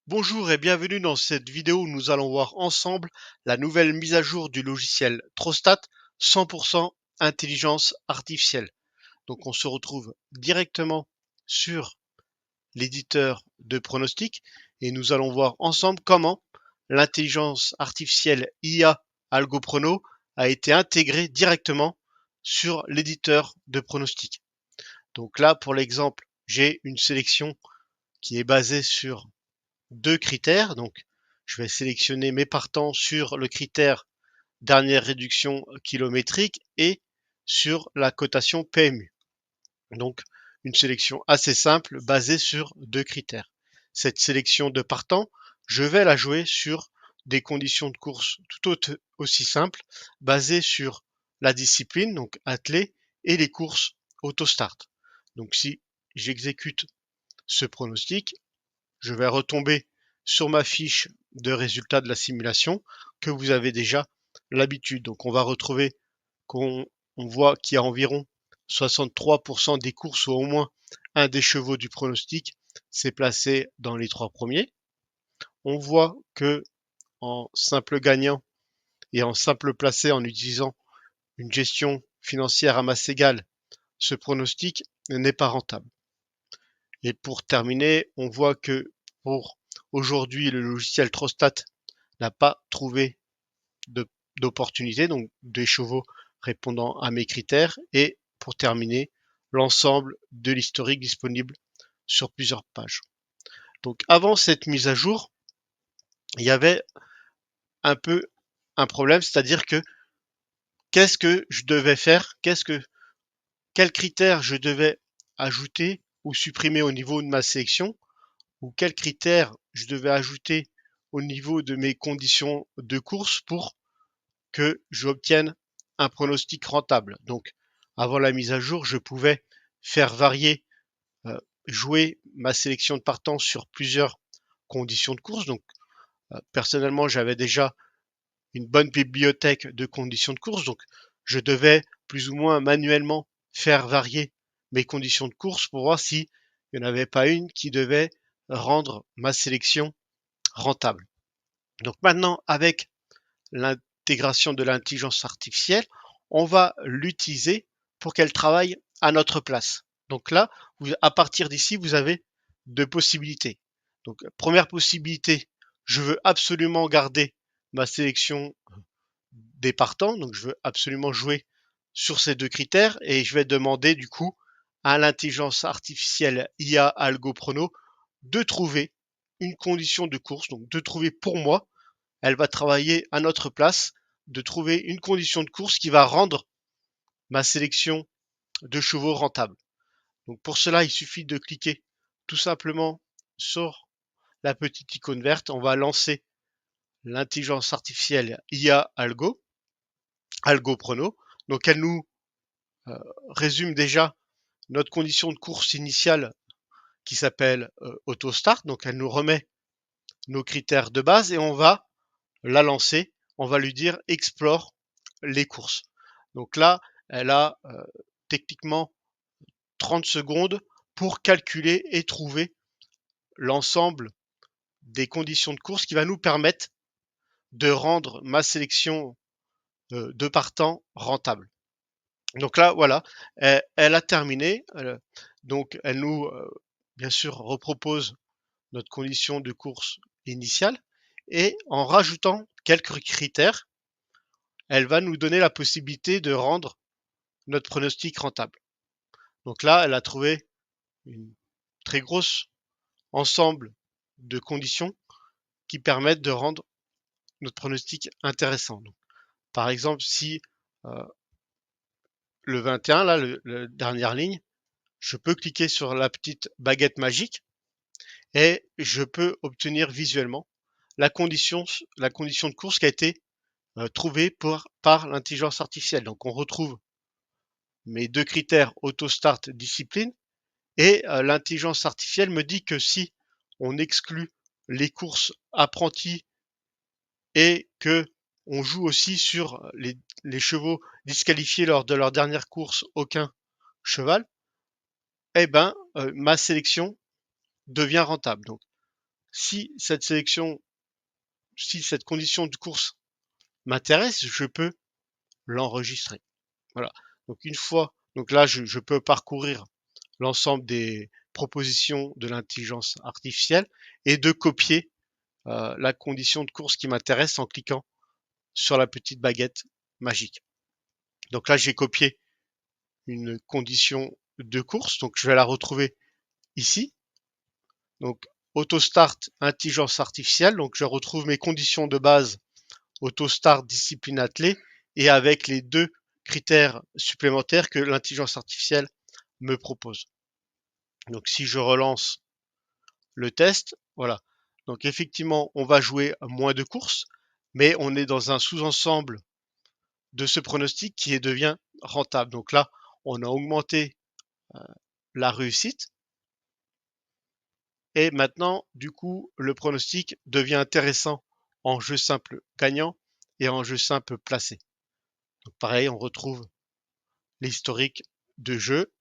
Bonjour et bienvenue dans cette vidéo où nous allons voir ensemble la nouvelle mise à jour du logiciel Trostat 100% intelligence artificielle. Donc on se retrouve directement sur l'éditeur de pronostic et nous allons voir ensemble comment l'intelligence artificielle IA AlgoProno a été intégrée directement sur l'éditeur de pronostic. Donc là, pour l'exemple, j'ai une sélection qui est basée sur deux critères. Donc, je vais sélectionner mes partants sur le critère dernière réduction kilométrique et sur la cotation PMU. Donc, une sélection assez simple basée sur deux critères. Cette sélection de partants, je vais la jouer sur des conditions de course tout aussi simples, basées sur la discipline, donc attelé, et les courses auto-start. Donc, si j'exécute ce pronostic, je vais retomber sur ma fiche de résultats de la simulation que vous avez déjà l'habitude. Donc on va retrouver qu'on voit qu'il y a environ 63% des courses où au moins un des chevaux du pronostic s'est placé dans les trois premiers. On voit que en simple gagnant et en simple placé en utilisant une gestion financière à masse égale, ce pronostic n'est pas rentable. Et pour terminer, on voit que pour aujourd'hui, le logiciel Trostat n'a pas trouvé d'opportunité, donc des chevaux répondant à mes critères. Et pour terminer, l'ensemble de l'historique disponible sur plusieurs pages. Donc avant cette mise à jour, il y avait un peu un problème, c'est-à-dire que qu'est-ce que je devais faire, quels critères je devais ajouter ou supprimer au niveau de ma sélection, ou quels critères je devais ajouter au niveau de mes conditions de course pour que j'obtienne un pronostic rentable. Donc, avant la mise à jour, je pouvais faire varier, jouer ma sélection de partants sur plusieurs conditions de course. Donc, personnellement, j'avais déjà une bonne bibliothèque de conditions de course. Donc, je devais plus ou moins manuellement faire varier mes conditions de course pour voir s'il n'y en avait pas une qui devait rendre ma sélection rentable. Donc maintenant, avec l'intégration de l'intelligence artificielle, on va l'utiliser pour qu'elle travaille à notre place. Donc là, à partir d'ici, vous avez deux possibilités. Donc, première possibilité, je veux absolument garder ma sélection des partants, donc je veux absolument jouer sur ces deux critères et je vais demander du coup à l'intelligence artificielle IA AlgoProno de trouver une condition de course, donc de trouver pour moi, elle va travailler à notre place, de trouver une condition de course qui va rendre ma sélection de chevaux rentable. Donc pour cela, il suffit de cliquer tout simplement sur la petite icône verte. On va lancer l'intelligence artificielle IA AlgoProno. Donc elle nous résume déjà notre condition de course initiale qui s'appelle AutoStart. Donc elle nous remet nos critères de base et on va la lancer. On va lui dire explore les courses. Donc là, elle a techniquement 30 secondes pour calculer et trouver l'ensemble des conditions de course qui va nous permettre de rendre ma sélection de partant rentable. Donc là, voilà, elle a terminé. Donc elle nous, bien sûr, repropose notre condition de course initiale et en rajoutant quelques critères, elle va nous donner la possibilité de rendre notre pronostic rentable. Donc là, elle a trouvé une très grosse ensemble de conditions qui permettent de rendre notre pronostic intéressant. Donc, par exemple, si le 21, là, la dernière ligne, je peux cliquer sur la petite baguette magique et je peux obtenir visuellement la condition de course qui a été trouvée par l'intelligence artificielle. Donc on retrouve mes deux critères auto-start discipline et l'intelligence artificielle me dit que si on exclut les courses apprentis et que on joue aussi sur les chevaux disqualifiés lors de leur dernière course, aucun cheval, eh ben ma sélection devient rentable. Donc si cette sélection, si cette condition de course m'intéresse, je peux l'enregistrer. Voilà. Donc une fois, donc là, je peux parcourir l'ensemble des propositions de l'intelligence artificielle et de copier la condition de course qui m'intéresse en cliquant sur la petite baguette magique. Donc là, j'ai copié une condition de course, donc je vais la retrouver ici. Donc AutoStart intelligence artificielle, donc je retrouve mes conditions de base AutoStart discipline attelée et avec les deux critères supplémentaires que l'intelligence artificielle me propose. Donc si je relance le test, voilà. Donc effectivement, on va jouer moins de courses, mais on est dans un sous-ensemble de ce pronostic qui devient rentable. Donc là, on a augmenté la réussite. Et maintenant, du coup, le pronostic devient intéressant en jeu simple gagnant et en jeu simple placé. Donc pareil, on retrouve l'historique de jeu.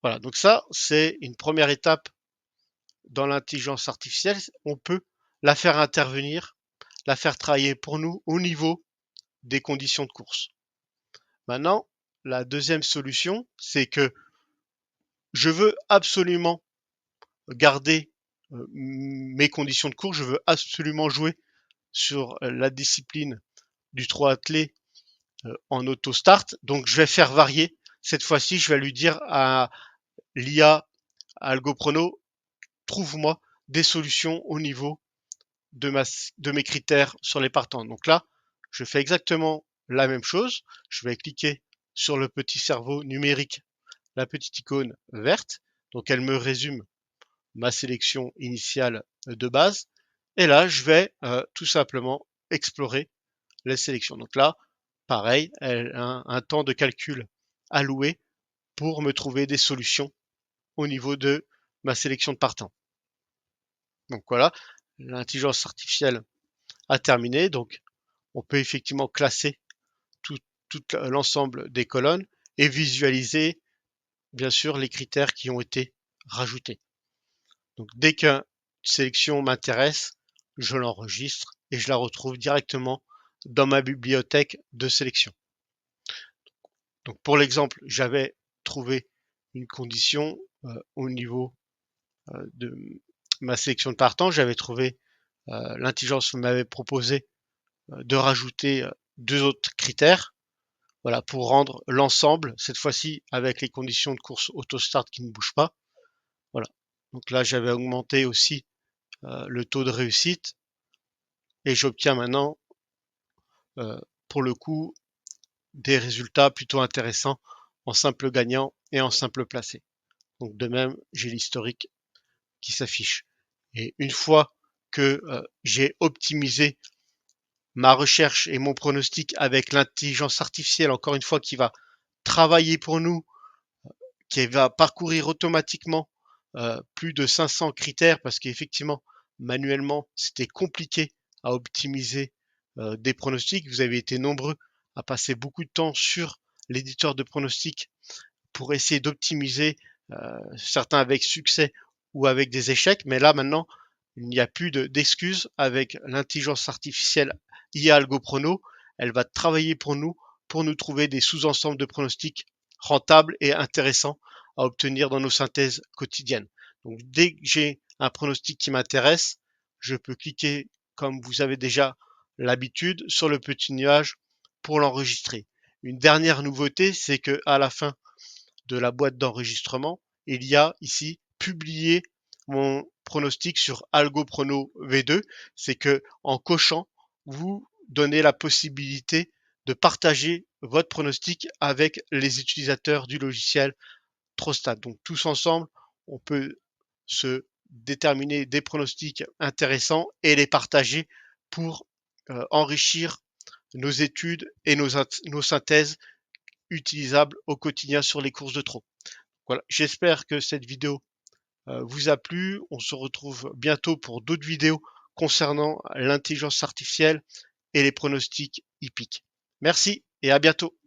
Voilà, donc ça, c'est une première étape dans l'intelligence artificielle. On peut la faire intervenir, la faire travailler pour nous au niveau des conditions de course. Maintenant, la deuxième solution, c'est que je veux absolument garder mes conditions de course, je veux absolument jouer sur la discipline du 3 attelé en auto-start. Donc, je vais faire varier. Cette fois-ci, je vais lui dire à l'IA, à AlgoProno, trouve-moi des solutions au niveau de mes critères sur les partants. Donc là, je fais exactement la même chose. Je vais cliquer sur le petit cerveau numérique, la petite icône verte. Donc, elle me résume ma sélection initiale de base. Et là, je vais tout simplement explorer les sélections. Donc là, pareil, un temps de calcul alloué pour me trouver des solutions au niveau de ma sélection de partants. Donc voilà, l'intelligence artificielle a terminé. Donc on peut effectivement classer tout l'ensemble des colonnes et visualiser bien sûr les critères qui ont été rajoutés. Donc dès qu'une sélection m'intéresse, je l'enregistre et je la retrouve directement dans ma bibliothèque de sélection. Donc pour l'exemple, j'avais trouvé une condition au niveau de ma sélection de partants. J'avais trouvé l'intelligence m'avait proposé de rajouter deux autres critères, voilà, pour rendre l'ensemble, cette fois-ci avec les conditions de course auto-start qui ne bougent pas. Voilà. Donc là, j'avais augmenté aussi le taux de réussite et j'obtiens maintenant, pour le coup, des résultats plutôt intéressants en simple gagnant et en simple placé. Donc de même, j'ai l'historique qui s'affiche. Et une fois que j'ai optimisé ma recherche et mon pronostic avec l'intelligence artificielle, encore une fois, qui va travailler pour nous, qui va parcourir automatiquement plus de 500 critères, parce qu'effectivement, manuellement, c'était compliqué à optimiser des pronostics. Vous avez été nombreux à passer beaucoup de temps sur l'éditeur de pronostics pour essayer d'optimiser, certains avec succès ou avec des échecs. Mais là, maintenant, il n'y a plus d'excuses avec l'intelligence artificielle IA AlgoProno. Elle va travailler pour nous trouver des sous-ensembles de pronostics rentables et intéressants à obtenir dans nos synthèses quotidiennes. Donc, dès que j'ai un pronostic qui m'intéresse, je peux cliquer, comme vous avez déjà l'habitude, sur le petit nuage pour l'enregistrer. Une dernière nouveauté, c'est que à la fin de la boîte d'enregistrement, il y a ici publier mon pronostic sur AlgoProno V2. C'est que en cochant, vous donnez la possibilité de partager votre pronostic avec les utilisateurs du logiciel Trostat. Donc tous ensemble, on peut se déterminer des pronostics intéressants et les partager pour enrichir nos études et nos synthèses utilisables au quotidien sur les courses de trot. Voilà, j'espère que cette vidéo vous a plu. On se retrouve bientôt pour d'autres vidéos concernant l'intelligence artificielle et les pronostics hippiques. Merci et à bientôt.